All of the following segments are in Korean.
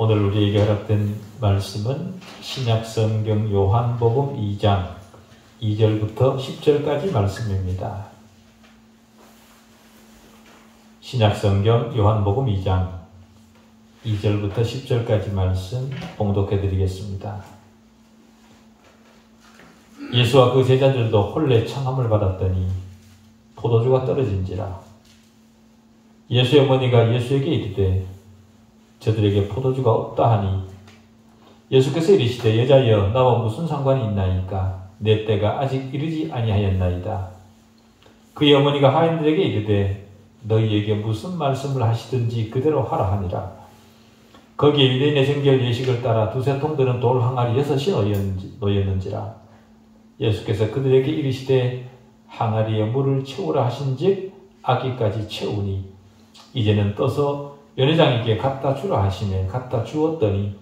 오늘 우리에게 허락된 말씀은 신약성경 요한복음 2장 2절부터 10절까지 말씀입니다. 신약성경 요한복음 2장 2절부터 10절까지 말씀 봉독해 드리겠습니다. 예수와 그 제자들도 혼례 청함을 받았더니 포도주가 떨어진지라. 예수의 어머니가 예수에게 이르되 저들에게 포도주가 없다 하니 예수께서 이르시되 여자여 나와 무슨 상관이 있나이까 내 때가 아직 이르지 아니하였나이다. 그의 어머니가 하인들에게 이르되 너희에게 무슨 말씀을 하시든지 그대로 하라 하니라. 거기에 유대인의 정결 예식을 따라 두세 통 드는 돌 항아리 6이 놓였는지라. 예수께서 그들에게 이르시되 항아리에 물을 채우라 하신즉 아기까지 채우니 이제는 떠서 연회장에게 갖다 주라 하시매 갖다 주었더니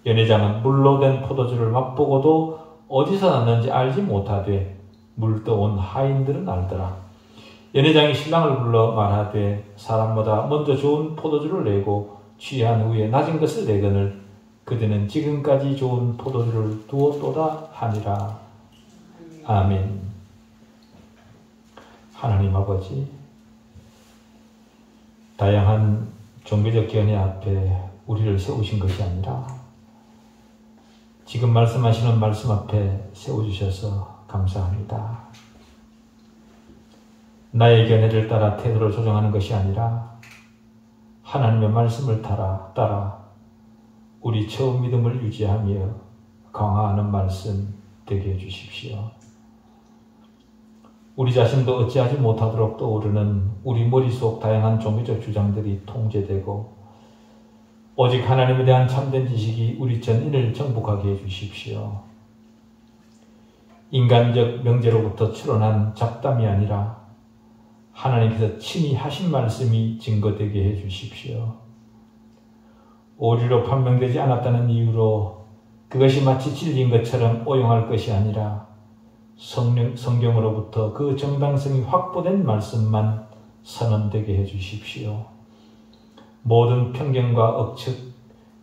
연회장은 물로 된 포도주를 맛보고도 어디서 났는지 알지 못하되 물 떠온 하인들은 알더라. 연회장이 신랑을 불러 말하되 사람마다 먼저 좋은 포도주를 내고 취한 후에 낮은 것을 내거늘 그들은 지금까지 좋은 포도주를 두었도다 하니라. 아멘. 하나님 아버지, 다양한 종교적 견해 앞에 우리를 세우신 것이 아니라 지금 말씀하시는 말씀 앞에 세워주셔서 감사합니다. 나의 견해를 따라 태도를 조정하는 것이 아니라 하나님의 말씀을 따라 우리 처음 믿음을 유지하며 강화하는 말씀 되게 해주십시오. 우리 자신도 어찌하지 못하도록 떠오르는 우리 머릿속 다양한 종교적 주장들이 통제되고 오직 하나님에 대한 참된 지식이 우리 전인을 정복하게 해주십시오. 인간적 명제로부터 출현한 잡담이 아니라 하나님께서 친히 하신 말씀이 증거되게 해주십시오. 오류로 판명되지 않았다는 이유로 그것이 마치 진리인 것처럼 오용할 것이 아니라 성경으로부터 그 정당성이 확보된 말씀만 선언되게 해주십시오. 모든 편견과 억측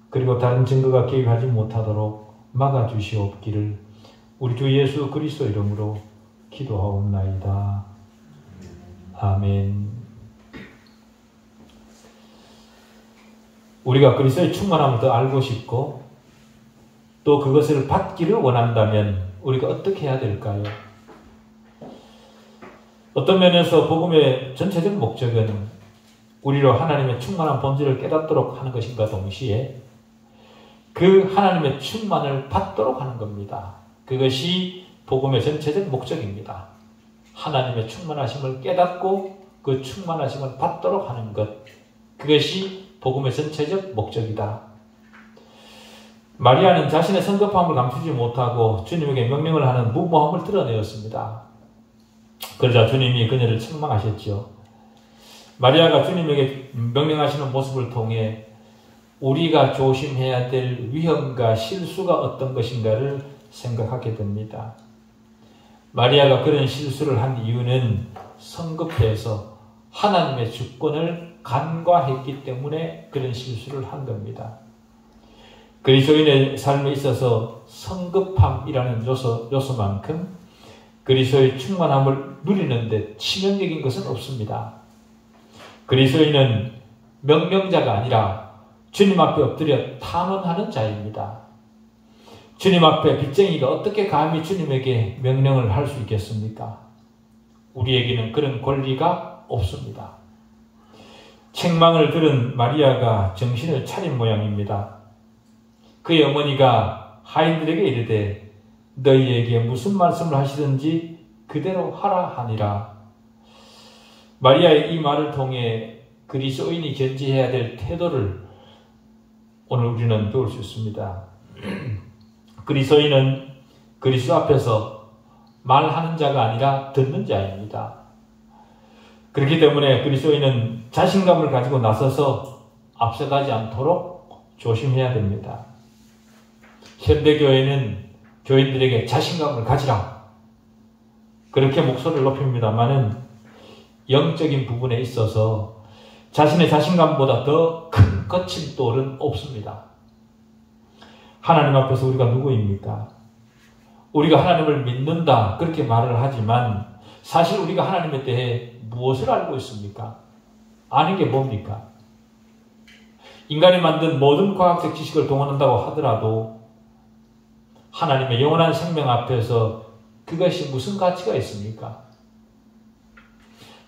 그리고 다른 증거가 개입하지 못하도록 막아주시옵기를 우리 주 예수 그리스도 이름으로 기도하옵나이다. 아멘. 우리가 그리스도의 충만함을 더 알고 싶고 또 그것을 받기를 원한다면 우리가 어떻게 해야 될까요? 어떤 면에서 복음의 전체적 목적은 우리로 하나님의 충만한 본질을 깨닫도록 하는 것인가 동시에 그 하나님의 충만을 받도록 하는 겁니다. 그것이 복음의 전체적 목적입니다. 하나님의 충만하심을 깨닫고 그 충만하심을 받도록 하는 것, 그것이 복음의 전체적 목적이다. 마리아는 자신의 성급함을 감추지 못하고 주님에게 명령을 하는 무모함을 드러내었습니다. 그러자 주님이 그녀를 책망하셨죠. 마리아가 주님에게 명령하시는 모습을 통해 우리가 조심해야 될 위험과 실수가 어떤 것인가를 생각하게 됩니다. 마리아가 그런 실수를 한 이유는 성급해서 하나님의 주권을 간과했기 때문에 그런 실수를 한 겁니다. 그리스도인의 삶에 있어서 성급함이라는 요소만큼 그리스도의 충만함을 누리는 데 치명적인 것은 없습니다. 그리스도인은 명령자가 아니라 주님 앞에 엎드려 탄원하는 자입니다. 주님 앞에 빚쟁이가 어떻게 감히 주님에게 명령을 할 수 있겠습니까? 우리에게는 그런 권리가 없습니다. 책망을 들은 마리아가 정신을 차린 모양입니다. 그의 어머니가 하인들에게 이르되 너희에게 무슨 말씀을 하시든지 그대로 하라 하니라. 마리아의 이 말을 통해 그리스도인이 견지해야 될 태도를 오늘 우리는 배울 수 있습니다. 그리스도인은 그리스도 앞에서 말하는 자가 아니라 듣는 자입니다. 그렇기 때문에 그리스도인은 자신감을 가지고 나서서 앞서가지 않도록 조심해야 됩니다. 현대교회는 교인들에게 자신감을 가지라 그렇게 목소리를 높입니다마는 영적인 부분에 있어서 자신의 자신감보다 더 큰 거친 돌은 없습니다. 하나님 앞에서 우리가 누구입니까? 우리가 하나님을 믿는다 그렇게 말을 하지만 사실 우리가 하나님에 대해 무엇을 알고 있습니까? 아는 게 뭡니까? 인간이 만든 모든 과학적 지식을 동원한다고 하더라도 하나님의 영원한 생명 앞에서 그것이 무슨 가치가 있습니까?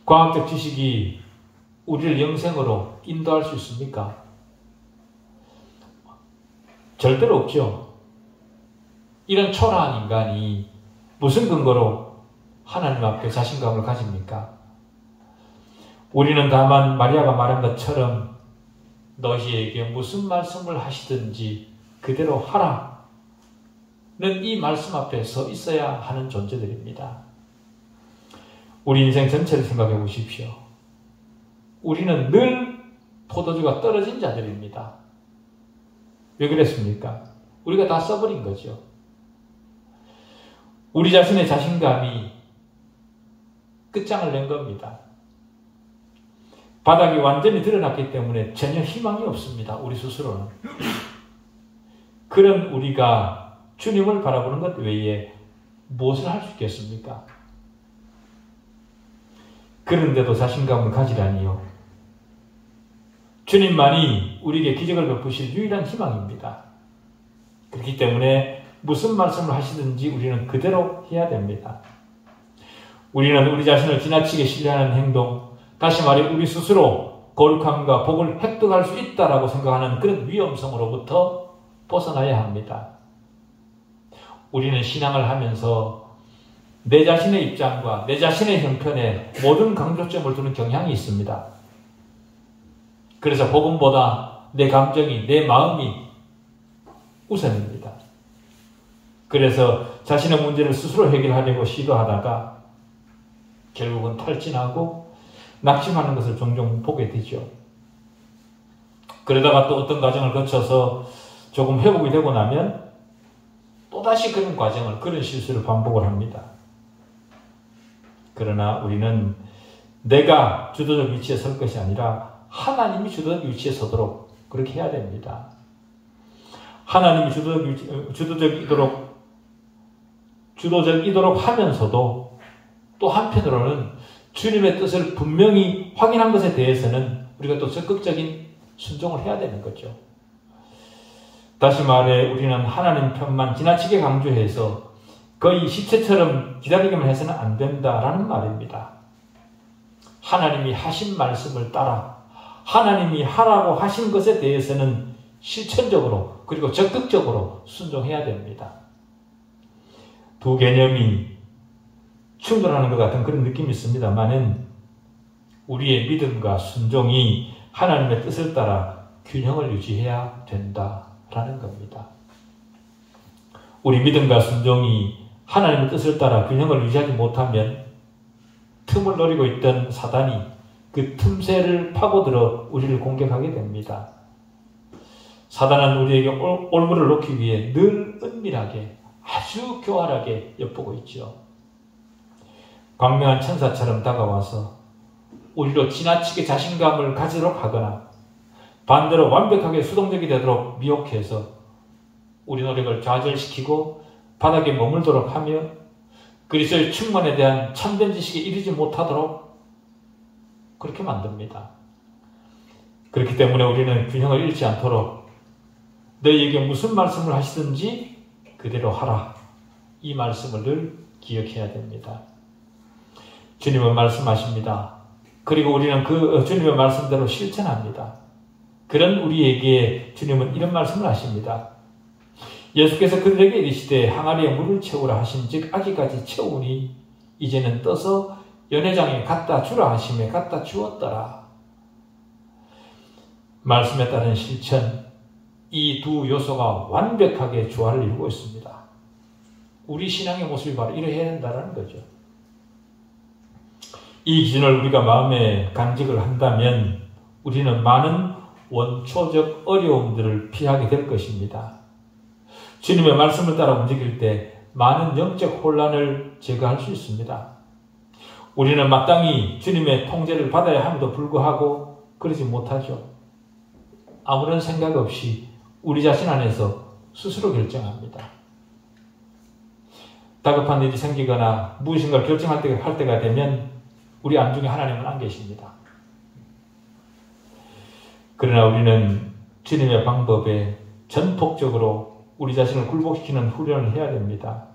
과학적 지식이 우리를 영생으로 인도할 수 있습니까? 절대로 없죠. 이런 초라한 인간이 무슨 근거로 하나님 앞에 자신감을 가집니까? 우리는 다만 마리아가 말한 것처럼 너희에게 무슨 말씀을 하시든지 그대로 하라는 이 말씀 앞에 서 있어야 하는 존재들입니다. 우리 인생 전체를 생각해 보십시오. 우리는 늘 포도주가 떨어진 자들입니다. 왜 그랬습니까? 우리가 다 써버린 거죠. 우리 자신의 자신감이 끝장을 낸 겁니다. 바닥이 완전히 드러났기 때문에 전혀 희망이 없습니다. 우리 스스로는. 그런 우리가 주님을 바라보는 것 외에 무엇을 할 수 있겠습니까? 그런데도 자신감을 가지라니요. 주님만이 우리에게 기적을 베푸실 유일한 희망입니다. 그렇기 때문에 무슨 말씀을 하시든지 우리는 그대로 해야 됩니다. 우리는 우리 자신을 지나치게 신뢰하는 행동, 다시 말해 우리 스스로 거룩함과 복을 획득할 수 있다라고 생각하는 그런 위험성으로부터 벗어나야 합니다. 우리는 신앙을 하면서 내 자신의 입장과 내 자신의 형편에 모든 강조점을 두는 경향이 있습니다. 그래서 복음보다 내 감정이, 내 마음이 우선입니다. 그래서 자신의 문제를 스스로 해결하려고 시도하다가 결국은 탈진하고 낙심하는 것을 종종 보게 되죠. 그러다가 또 어떤 과정을 거쳐서 조금 회복이 되고 나면 또다시 그런 과정을, 그런 실수를 반복을 합니다. 그러나 우리는 내가 주도적 위치에 설 것이 아니라 하나님이 주도적 위치에 서도록 그렇게 해야 됩니다. 하나님이 주도적이도록 하면서도 또 한편으로는 주님의 뜻을 분명히 확인한 것에 대해서는 우리가 또 적극적인 순종을 해야 되는 거죠. 다시 말해 우리는 하나님 편만 지나치게 강조해서 거의 시체처럼 기다리기만 해서는 안 된다라는 말입니다. 하나님이 하신 말씀을 따라 하나님이 하라고 하신 것에 대해서는 실천적으로 그리고 적극적으로 순종해야 됩니다. 두 개념이 충돌하는 것 같은 그런 느낌이 있습니다만은 우리의 믿음과 순종이 하나님의 뜻을 따라 균형을 유지해야 된다라는 겁니다. 우리 믿음과 순종이 하나님의 뜻을 따라 균형을 유지하지 못하면 틈을 노리고 있던 사단이 그 틈새를 파고들어 우리를 공격하게 됩니다. 사단은 우리에게 올무를 놓기 위해 늘 은밀하게 아주 교활하게 엿보고 있죠. 광명한 천사처럼 다가와서 우리로 지나치게 자신감을 가지도록 하거나 반대로 완벽하게 수동적이 되도록 미혹해서 우리 노력을 좌절시키고 바닥에 머물도록 하며 그리스도의 충만에 대한 참된 지식에 이르지 못하도록 그렇게 만듭니다. 그렇기 때문에 우리는 균형을 잃지 않도록 너희에게 무슨 말씀을 하시든지 그대로 하라. 이 말씀을 늘 기억해야 됩니다. 주님은 말씀하십니다. 그리고 우리는 그 주님의 말씀대로 실천합니다. 그런 우리에게 주님은 이런 말씀을 하십니다. 예수께서 그들에게 이르시되 항아리에 물을 채우라 하신즉 아기까지 채우니 이제는 떠서 연회장에 갖다 주라 하심에 갖다 주었더라. 말씀에 따른 실천, 이 두 요소가 완벽하게 조화를 이루고 있습니다. 우리 신앙의 모습이 바로 이래야 된다는 거죠. 이 기준을 우리가 마음에 간직을 한다면 우리는 많은 원초적 어려움들을 피하게 될 것입니다. 주님의 말씀을 따라 움직일 때 많은 영적 혼란을 제거할 수 있습니다. 우리는 마땅히 주님의 통제를 받아야 함에도 불구하고 그러지 못하죠. 아무런 생각 없이 우리 자신 안에서 스스로 결정합니다. 다급한 일이 생기거나 무엇인가를 결정할 때가 되면 우리 안중에 하나님은 안 계십니다. 그러나 우리는 주님의 방법에 전폭적으로 우리 자신을 굴복시키는 훈련을 해야 됩니다.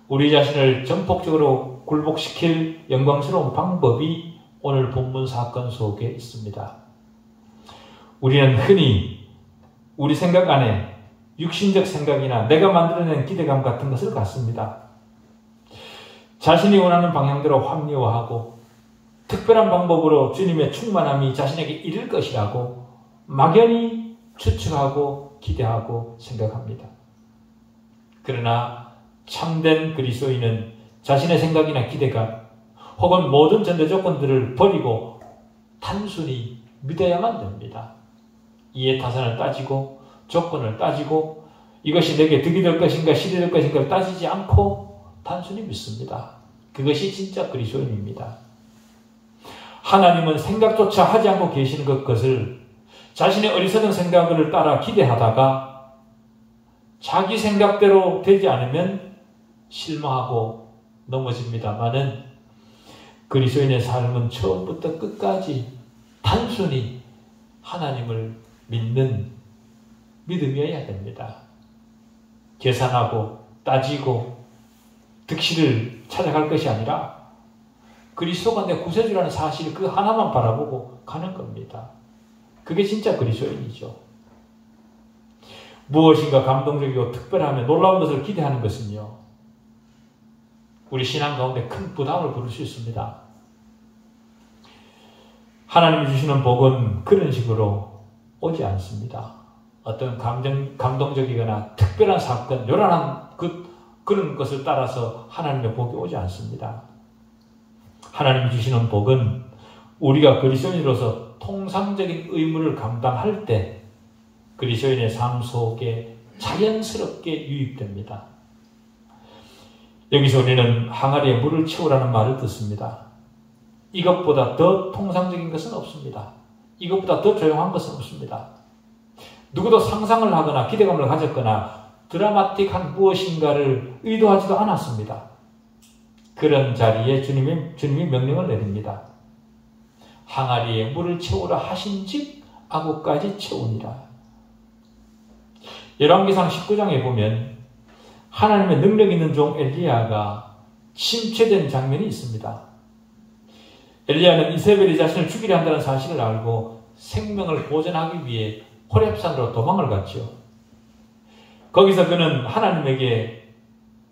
우리 자신을 전폭적으로 굴복시킬 영광스러운 방법이 오늘 본문 사건 속에 있습니다. 우리는 흔히 우리 생각 안에 육신적 생각이나 내가 만들어낸 기대감 같은 것을 갖습니다. 자신이 원하는 방향대로 합리화하고 특별한 방법으로 주님의 충만함이 자신에게 이를 것이라고 막연히 추측하고 기대하고 생각합니다. 그러나 참된 그리스도인은 자신의 생각이나 기대감 혹은 모든 전제 조건들을 버리고 단순히 믿어야만 됩니다. 이해 타산을 따지고 조건을 따지고 이것이 내게 득이 될 것인가 실이 될 것인가를 따지지 않고 단순히 믿습니다. 그것이 진짜 그리스도인입니다. 하나님은 생각조차 하지 않고 계시는 것을 자신의 어리석은 생각을 따라 기대하다가 자기 생각대로 되지 않으면 실망하고 넘어집니다만은 그리스도인의 삶은 처음부터 끝까지 단순히 하나님을 믿는 믿음이어야 됩니다. 계산하고 따지고 득실을 찾아갈 것이 아니라 그리스도가 내 구세주라는 사실 그 하나만 바라보고 가는 겁니다. 그게 진짜 그리스도인이죠. 무엇인가 감동적이고 특별하며 놀라운 것을 기대하는 것은요, 우리 신앙 가운데 큰 부담을 부를 수 있습니다. 하나님이 주시는 복은 그런 식으로 오지 않습니다. 어떤 감동적이거나 특별한 사건, 요란한 그런 것을 따라서 하나님의 복이 오지 않습니다. 하나님이 주시는 복은 우리가 그리스도인으로서 통상적인 의무를 감당할 때 그리스도인의 삶 속에 자연스럽게 유입됩니다. 여기서 우리는 항아리에 물을 채우라는 말을 듣습니다. 이것보다 더 통상적인 것은 없습니다. 이것보다 더 조용한 것은 없습니다. 누구도 상상을 하거나 기대감을 가졌거나 드라마틱한 무엇인가를 의도하지도 않았습니다. 그런 자리에 주님이 명령을 내립니다. 항아리에 물을 채우라 하신즉 아구까지 채우니라. 열왕기상 19장에 보면 하나님의 능력 있는 종 엘리야가 침체된 장면이 있습니다. 엘리야는 이세벨이 자신을 죽이려 한다는 사실을 알고 생명을 보존하기 위해 호렙산으로 도망을 갔죠. 거기서 그는 하나님에게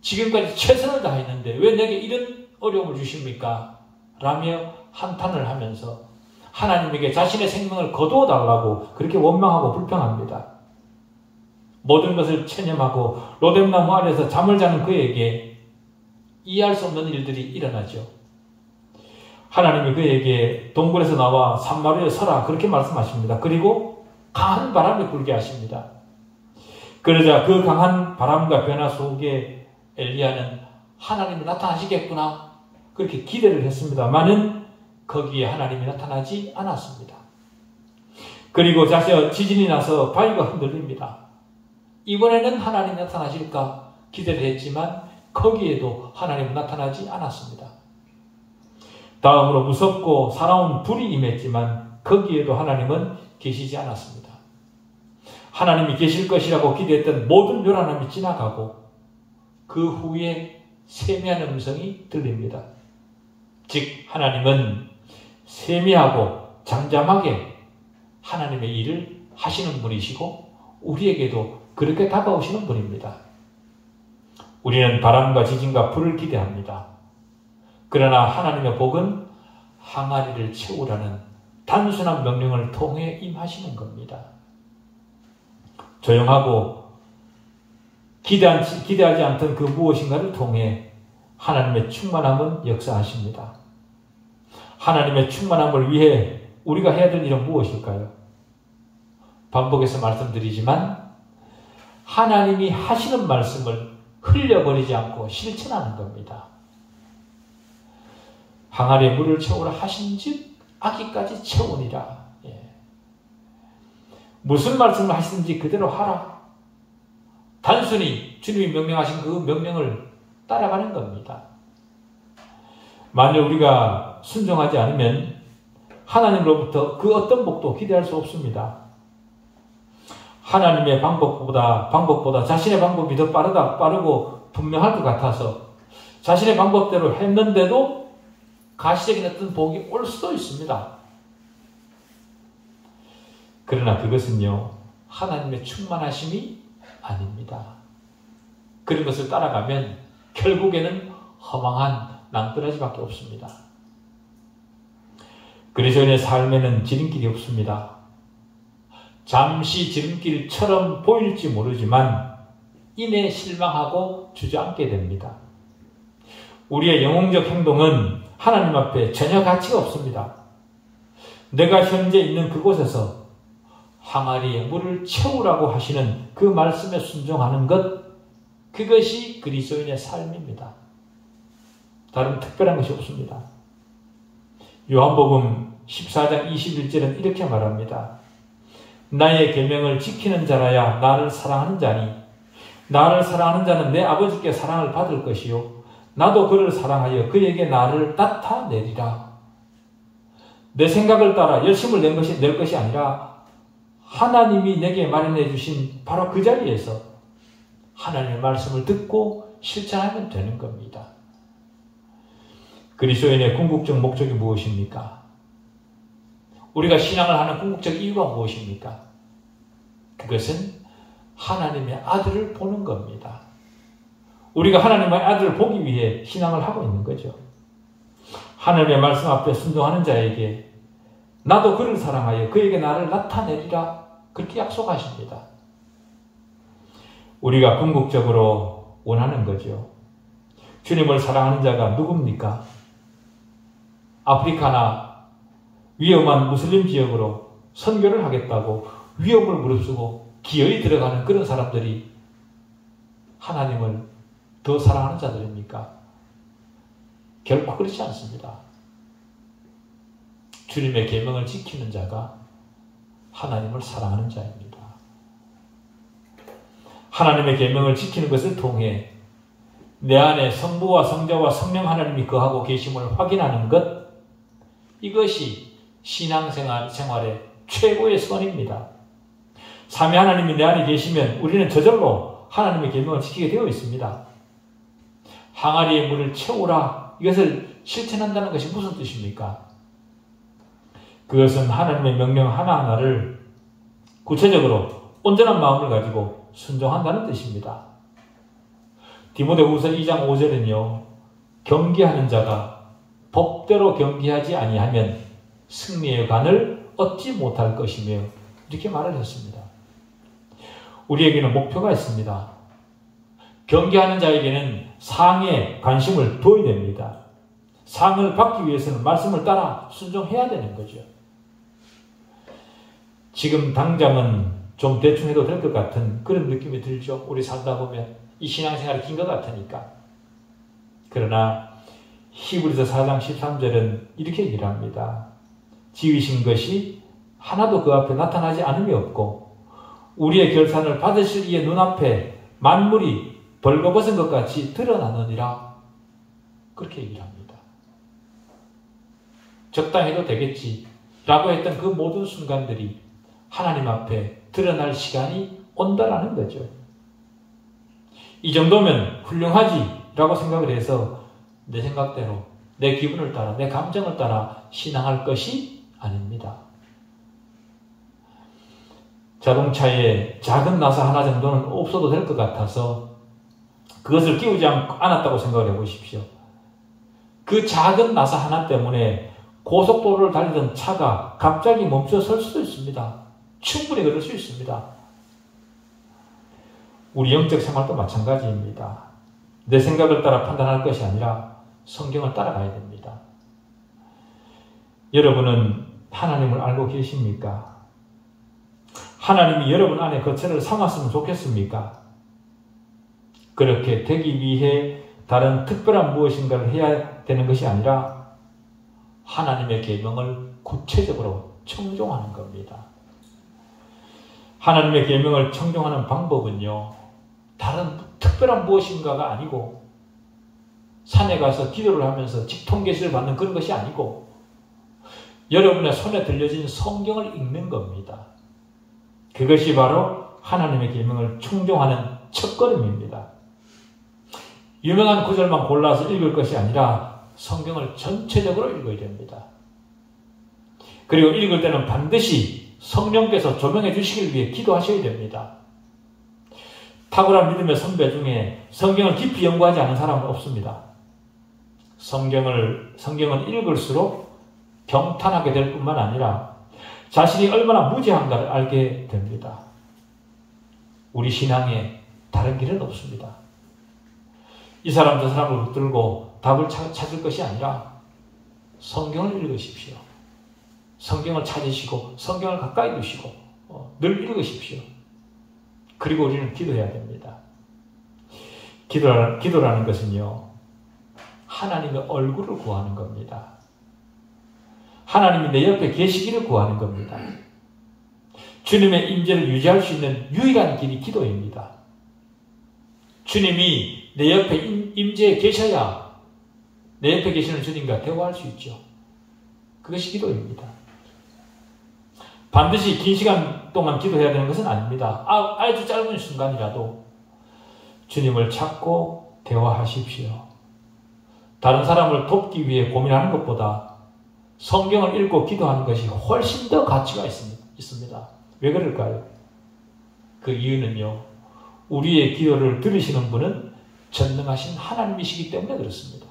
지금까지 최선을 다했는데 왜 내게 이런 어려움을 주십니까? 라며 한탄을 하면서 하나님에게 자신의 생명을 거두어 달라고 그렇게 원망하고 불평합니다. 모든 것을 체념하고 로뎀나무 아래에서 잠을 자는 그에게 이해할 수 없는 일들이 일어나죠. 하나님이 그에게 동굴에서 나와 산마루에 서라 그렇게 말씀하십니다. 그리고 강한 바람이 불게 하십니다. 그러자 그 강한 바람과 변화 속에 엘리야는 하나님이 나타나시겠구나 그렇게 기대를 했습니다만은 거기에 하나님이 나타나지 않았습니다. 그리고 지진이 나서 바위가 흔들립니다. 이번에는 하나님이 나타나실까 기대를 했지만 거기에도 하나님은 나타나지 않았습니다. 다음으로 무섭고 사나운 불이 임했지만 거기에도 하나님은 계시지 않았습니다. 하나님이 계실 것이라고 기대했던 모든 요란함이 지나가고 그 후에 세미한 음성이 들립니다. 즉 하나님은 세미하고 잠잠하게 하나님의 일을 하시는 분이시고 우리에게도 그렇게 다가오시는 분입니다. 우리는 바람과 지진과 불을 기대합니다. 그러나 하나님의 복은 항아리를 채우라는 단순한 명령을 통해 임하시는 겁니다. 조용하고 기대하지 않던 그 무엇인가를 통해 하나님의 충만함은 역사하십니다. 하나님의 충만함을 위해 우리가 해야 될 일은 무엇일까요? 반복해서 말씀드리지만 하나님이 하시는 말씀을 흘려버리지 않고 실천하는 겁니다. 항아리에 물을 채우라 하신즉 아기까지 채우니라. 무슨 말씀을 하시는지 그대로 하라. 단순히 주님이 명령하신 그 명령을 따라가는 겁니다. 만약 우리가 순종하지 않으면 하나님으로부터 그 어떤 복도 기대할 수 없습니다. 하나님의 방법보다 자신의 방법이 더 빠르고 분명할 것 같아서 자신의 방법대로 했는데도 가시적인 어떤 복이 올 수도 있습니다. 그러나 그것은요, 하나님의 충만하심이 아닙니다. 그런 것을 따라가면 결국에는 허망한 낭떠러지밖에 없습니다. 그리스도인의 삶에는 지름길이 없습니다. 잠시 지름길처럼 보일지 모르지만 이내 실망하고 주저앉게 됩니다. 우리의 영웅적 행동은 하나님 앞에 전혀 가치가 없습니다. 내가 현재 있는 그곳에서 항아리에 물을 채우라고 하시는 그 말씀에 순종하는 것, 그것이 그리스도인의 삶입니다. 다른 특별한 것이 없습니다. 요한복음 14장 21절은 이렇게 말합니다. 나의 계명을 지키는 자라야 나를 사랑하는 자니 나를 사랑하는 자는 내 아버지께 사랑을 받을 것이요 나도 그를 사랑하여 그에게 나를 나타내리라. 내 생각을 따라 열심을 낼 것이 아니라 하나님이 내게 마련해 주신 바로 그 자리에서 하나님의 말씀을 듣고 실천하면 되는 겁니다. 그리스도인의 궁극적 목적이 무엇입니까? 우리가 신앙을 하는 궁극적 이유가 무엇입니까? 그것은 하나님의 아들을 보는 겁니다. 우리가 하나님의 아들을 보기 위해 신앙을 하고 있는 거죠. 하나님의 말씀 앞에 순종하는 자에게 나도 그를 사랑하여 그에게 나를 나타내리라, 그렇게 약속하십니다. 우리가 궁극적으로 원하는 거죠. 주님을 사랑하는 자가 누굽니까? 아프리카나 위험한 무슬림 지역으로 선교를 하겠다고 위험을 무릅쓰고 기어이 들어가는 그런 사람들이 하나님을 더 사랑하는 자들입니까? 결코 그렇지 않습니다. 주님의 계명을 지키는 자가 하나님을 사랑하는 자입니다. 하나님의 계명을 지키는 것을 통해 내 안에 성부와 성자와 성령 하나님이 거하고 계심을 확인하는 것, 이것이 신앙생활의 최고의 선입니다. 삼위 하나님이 내 안에 계시면 우리는 저절로 하나님의 계명을 지키게 되어 있습니다. 항아리에 물을 채우라, 이것을 실천한다는 것이 무슨 뜻입니까? 그것은 하나님의 명령 하나하나를 구체적으로 온전한 마음을 가지고 순종한다는 뜻입니다. 디모데후서 2장 5절은요, 경계하는 자가 법대로 경계하지 아니하면 승리의 관을 얻지 못할 것이며, 이렇게 말을 했습니다. 우리에게는 목표가 있습니다. 경계하는 자에게는 상에 관심을 두어야 됩니다. 상을 받기 위해서는 말씀을 따라 순종해야 되는 거죠. 지금 당장은 좀 대충 해도 될 것 같은 그런 느낌이 들죠. 우리 살다 보면 이 신앙생활이 긴 것 같으니까. 그러나 히브리서 4장 13절은 이렇게 얘기를 합니다. 지으신 것이 하나도 그 앞에 나타나지 않음이 없고 우리의 결산을 받으실 이의 눈앞에 만물이 벌거벗은 것 같이 드러나느니라, 그렇게 얘기를 합니다. 적당해도 되겠지 라고 했던 그 모든 순간들이 하나님 앞에 드러날 시간이 온다라는 거죠. 이 정도면 훌륭하지 라고 생각을 해서 내 생각대로, 내 기분을 따라, 내 감정을 따라 신앙할 것이 아닙니다. 자동차에 작은 나사 하나 정도는 없어도 될 것 같아서 그것을 끼우지 않았다고 생각을 해보십시오. 그 작은 나사 하나 때문에 고속도로를 달리던 차가 갑자기 멈춰 설 수도 있습니다. 충분히 그럴 수 있습니다. 우리 영적 생활도 마찬가지입니다. 내 생각을 따라 판단할 것이 아니라 성경을 따라가야 됩니다. 여러분은 하나님을 알고 계십니까? 하나님이 여러분 안에 거처를 삼았으면 좋겠습니까? 그렇게 되기 위해 다른 특별한 무엇인가를 해야 되는 것이 아니라 하나님의 계명을 구체적으로 청종하는 겁니다. 하나님의 계명을 청종하는 방법은요, 다른 특별한 무엇인가가 아니고 산에 가서 기도를 하면서 직통계시를 받는 그런 것이 아니고 여러분의 손에 들려진 성경을 읽는 겁니다. 그것이 바로 하나님의 계명을 충족하는 첫걸음입니다. 유명한 구절만 골라서 읽을 것이 아니라 성경을 전체적으로 읽어야 됩니다. 그리고 읽을 때는 반드시 성령께서 조명해 주시길 위해 기도하셔야 됩니다. 탁월한 믿음의 선배 중에 성경을 깊이 연구하지 않은 사람은 없습니다. 성경은 읽을수록 경탄하게 될 뿐만 아니라 자신이 얼마나 무지한가를 알게 됩니다. 우리 신앙에 다른 길은 없습니다. 이 사람 저 사람을 붙들고 답을 찾을 것이 아니라 성경을 읽으십시오. 성경을 찾으시고 성경을 가까이 두시고 늘 읽으십시오. 그리고 우리는 기도해야 됩니다. 기도라는 것은요, 하나님의 얼굴을 구하는 겁니다. 하나님이 내 옆에 계시기를 구하는 겁니다. 주님의 임재를 유지할 수 있는 유일한 길이 기도입니다. 주님이 내 옆에 임재에 계셔야 내 옆에 계시는 주님과 대화할 수 있죠. 그것이 기도입니다. 반드시 긴 시간 동안 기도해야 되는 것은 아닙니다. 아주 짧은 순간이라도 주님을 찾고 대화하십시오. 다른 사람을 돕기 위해 고민하는 것보다 성경을 읽고 기도하는 것이 훨씬 더 가치가 있습니다. 왜 그럴까요? 그 이유는요, 우리의 기도를 들으시는 분은 전능하신 하나님이시기 때문에 그렇습니다.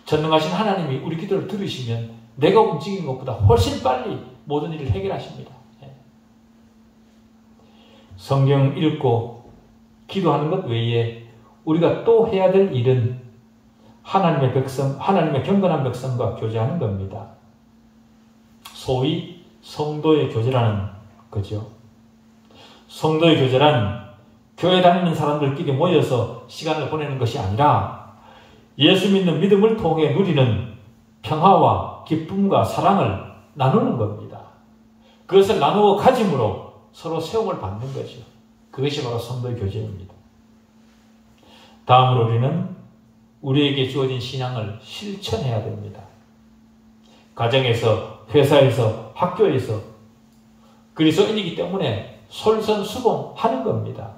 전능하신 하나님이 우리 기도를 들으시면 내가 움직이는 것보다 훨씬 빨리 모든 일을 해결하십니다. 성경 읽고 기도하는 것 외에 우리가 또 해야 될 일은 하나님의 경건한 백성과 교제하는 겁니다. 소위 성도의 교제라는 거죠. 성도의 교제란 교회 다니는 사람들끼리 모여서 시간을 보내는 것이 아니라 예수 믿는 믿음을 통해 누리는 평화와 기쁨과 사랑을 나누는 겁니다. 그것을 나누어 가짐으로 서로 세움을 받는 거죠. 그것이 바로 성도의 교제입니다. 다음으로 우리는 우리에게 주어진 신앙을 실천해야 됩니다. 가정에서, 회사에서, 학교에서 그리스도인이기 때문에 솔선수범하는 겁니다.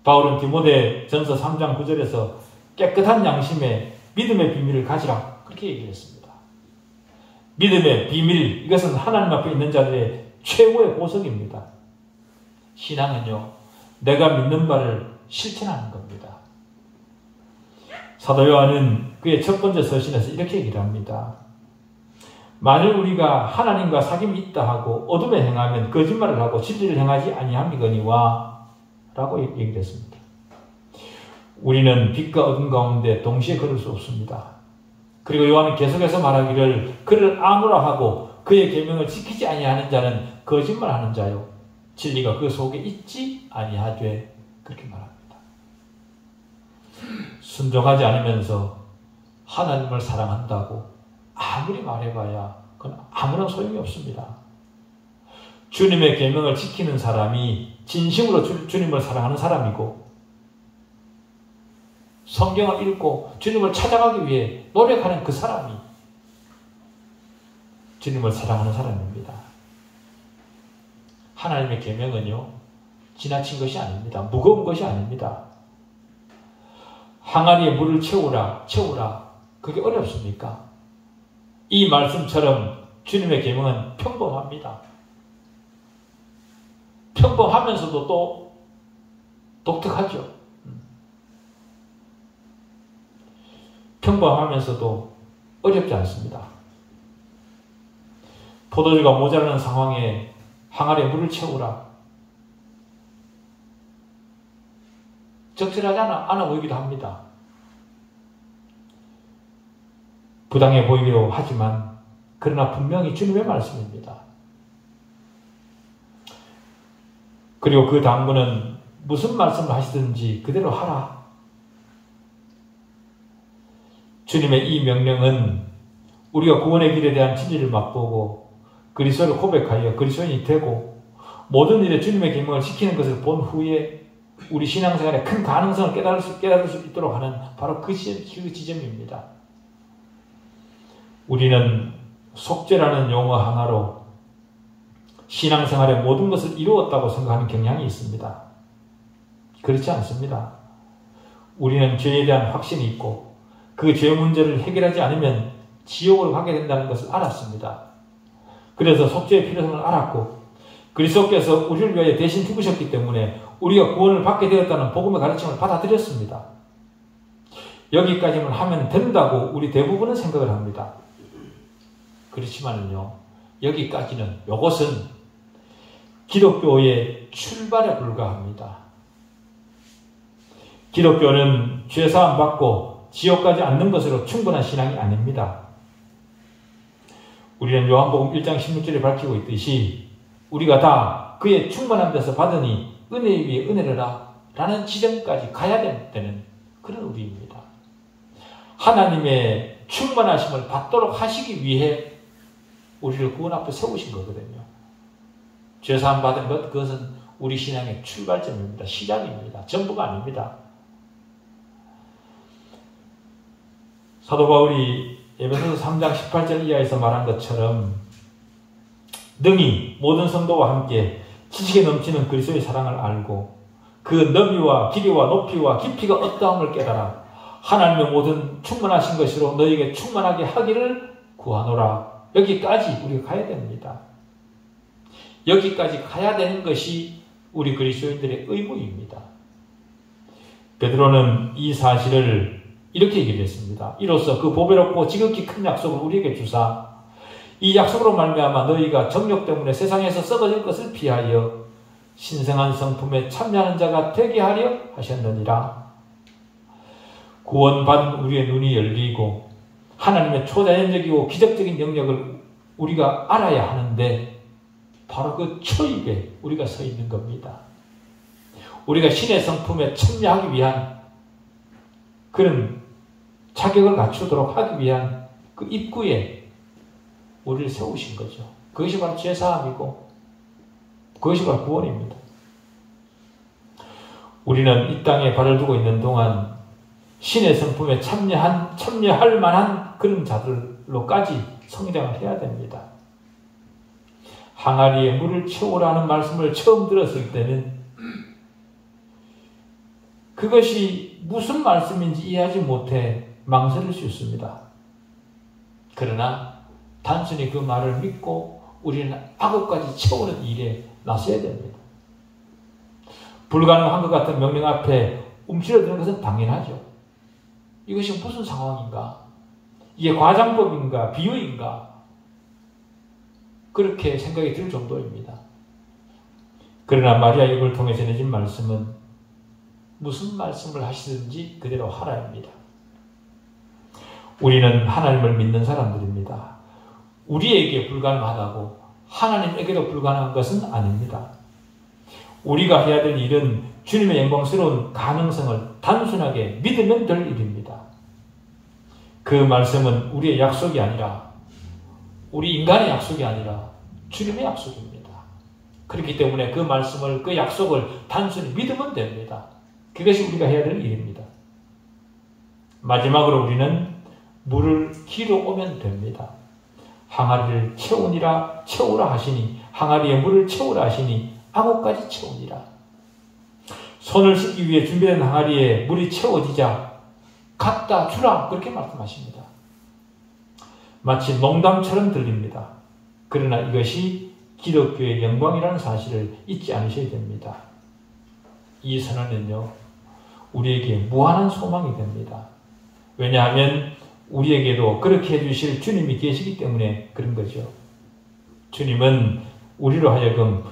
바울은 디모데 전서 3장 9절에서 깨끗한 양심에 믿음의 비밀을 가지라 그렇게 얘기했습니다. 믿음의 비밀, 이것은 하나님 앞에 있는 자들의 최고의 보석입니다. 신앙은요, 내가 믿는 바를 실천하는 겁니다. 사도 요한은 그의 첫 번째 서신에서 이렇게 얘기를 합니다. 만일 우리가 하나님과 사귐이 있다 하고 어둠에 행하면 거짓말을 하고 진리를 행하지 아니함이거니와 라고 얘기를 했습니다. 우리는 빛과 어둠 가운데 동시에 걸을 수 없습니다. 그리고 요한은 계속해서 말하기를 그를 아노라 하고 그의 계명을 지키지 아니하는 자는 거짓말하는 자요 진리가 그 속에 있지 아니하되 그렇게 말합니다. 순종하지 않으면서 하나님을 사랑한다고 아무리 말해봐야 그건 아무런 소용이 없습니다. 주님의 계명을 지키는 사람이 진심으로 주님을 사랑하는 사람이고 성경을 읽고 주님을 찾아가기 위해 노력하는 그 사람이 주님을 사랑하는 사람입니다. 하나님의 계명은요, 지나친 것이 아닙니다. 무거운 것이 아닙니다. 항아리에 물을 채우라. 그게 어렵습니까? 이 말씀처럼 주님의 계명은 평범합니다. 평범하면서도 또 독특하죠. 평범하면서도 어렵지 않습니다. 포도주가 모자라는 상황에 항아리에 물을 채우라. 적절하지 않아 보이기도 합니다. 부당해 보이기도 하지만 그러나 분명히 주님의 말씀입니다. 그리고 그 당부는 무슨 말씀을 하시든지 그대로 하라. 주님의 이 명령은 우리가 구원의 길에 대한 진리를 맛보고 그리스도를 고백하여 그리스도인이 되고 모든 일에 주님의 계명을 지키는 것을 본 후에 우리 신앙생활의 큰 가능성을 깨달을 수 있도록 하는 바로 그 지점입니다. 우리는 속죄라는 용어 하나로 신앙생활의 모든 것을 이루었다고 생각하는 경향이 있습니다. 그렇지 않습니다. 우리는 죄에 대한 확신이 있고 그 죄 문제를 해결하지 않으면 지옥으로 가게 된다는 것을 알았습니다. 그래서 속죄의 필요성을 알았고 그리스도께서 우리를 위하여 대신 죽으셨기 때문에 우리가 구원을 받게 되었다는 복음의 가르침을 받아들였습니다. 여기까지만 하면 된다고 우리 대부분은 생각을 합니다. 그렇지만요, 여기까지는, 이것은 기독교의 출발에 불과합니다. 기독교는 죄사함 받고 지옥 가지 않는 것으로 충분한 신앙이 아닙니다. 우리는 요한복음 1장 16절에 밝히고 있듯이 우리가 다 그의 충만한 데서 받으니 은혜 위에 은혜라 라는 지점까지 가야 되는 그런 우리입니다. 하나님의 충만하심을 받도록 하시기 위해 우리를 구원 앞에 세우신 거거든요. 죄사함 받은 것, 그것은 우리 신앙의 출발점입니다. 시작입니다. 전부가 아닙니다. 사도 바울이 에베소서 3장 18절 이하에서 말한 것처럼 능히 모든 성도와 함께 지식에 넘치는 그리스도의 사랑을 알고 그 너비와 길이와 높이와 깊이가 어떠함을 깨달아 하나님의 모든 충만하신 것으로 너에게 충만하게 하기를 구하노라. 여기까지 우리가 가야 됩니다. 여기까지 가야 되는 것이 우리 그리스도인들의 의무입니다. 베드로는 이 사실을 이렇게 얘기를 했습니다. 이로써 그 보배롭고 지극히 큰 약속을 우리에게 주사 이 약속으로 말미암아 너희가 정욕 때문에 세상에서 썩어질 것을 피하여 신성한 성품에 참여하는 자가 되게 하려 하셨느니라. 구원받은 우리의 눈이 열리고 하나님의 초자연적이고 기적적인 영역을 우리가 알아야 하는데 바로 그 초입에 우리가 서 있는 겁니다. 우리가 신의 성품에 참여하기 위한 그런 자격을 갖추도록 하기 위한 그 입구에 우리를 세우신 거죠. 그것이 바로 죄사함이고 그것이 바로 구원입니다. 우리는 이 땅에 발을 두고 있는 동안 신의 성품에 참여할 만한 그런 자들로까지 성장을 해야 됩니다. 항아리에 물을 채우라는 말씀을 처음 들었을 때는 그것이 무슨 말씀인지 이해하지 못해 망설일 수 있습니다. 그러나 단순히 그 말을 믿고 우리는 악업까지 채우는 일에 나서야 됩니다. 불가능한 것 같은 명령 앞에 움츠러드는 것은 당연하죠. 이것이 무슨 상황인가? 이게 과장법인가? 비유인가? 그렇게 생각이 들 정도입니다. 그러나 마리아 입을 통해 전해진 말씀은 무슨 말씀을 하시든지 그대로 하라입니다. 우리는 하나님을 믿는 사람들입니다. 우리에게 불가능하다고 하나님에게도 불가능한 것은 아닙니다. 우리가 해야 될 일은 주님의 영광스러운 가능성을 단순하게 믿으면 될 일입니다. 그 말씀은 우리의 약속이 아니라 우리 인간의 약속이 아니라 주님의 약속입니다. 그렇기 때문에 그 말씀을, 그 약속을 단순히 믿으면 됩니다. 그것이 우리가 해야 될 일입니다. 마지막으로 우리는 물을 기로 오면 됩니다. 항아리를 채우라 하시니 항아리에 물을 채우라 하시니 악어까지 채우니라. 손을 씻기 위해 준비된 항아리에 물이 채워지자 갖다 주라 그렇게 말씀하십니다. 마치 농담처럼 들립니다. 그러나 이것이 기독교의 영광이라는 사실을 잊지 않으셔야 됩니다. 이 선언은요 우리에게 무한한 소망이 됩니다. 왜냐하면 우리에게도 그렇게 해주실 주님이 계시기 때문에 그런 거죠. 주님은 우리로 하여금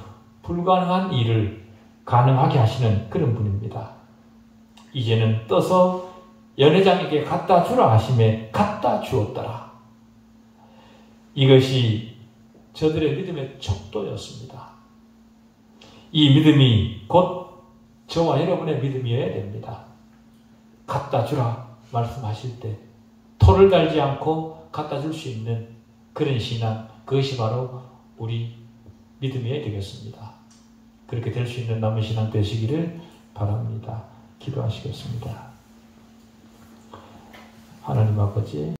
불가능한 일을 가능하게 하시는 그런 분입니다. 이제는 떠서 연회장에게 갖다 주라 하심에 갖다 주었더라. 이것이 저들의 믿음의 척도였습니다. 이 믿음이 곧 저와 여러분의 믿음이어야 됩니다. 갖다 주라 말씀하실 때 토를 달지 않고 갖다 줄 수 있는 그런 신앙, 그것이 바로 우리 믿음이어야 되겠습니다. 그렇게 될 수 있는 남은 신앙 되시기를 바랍니다. 기도하시겠습니다. 하나님 아버지,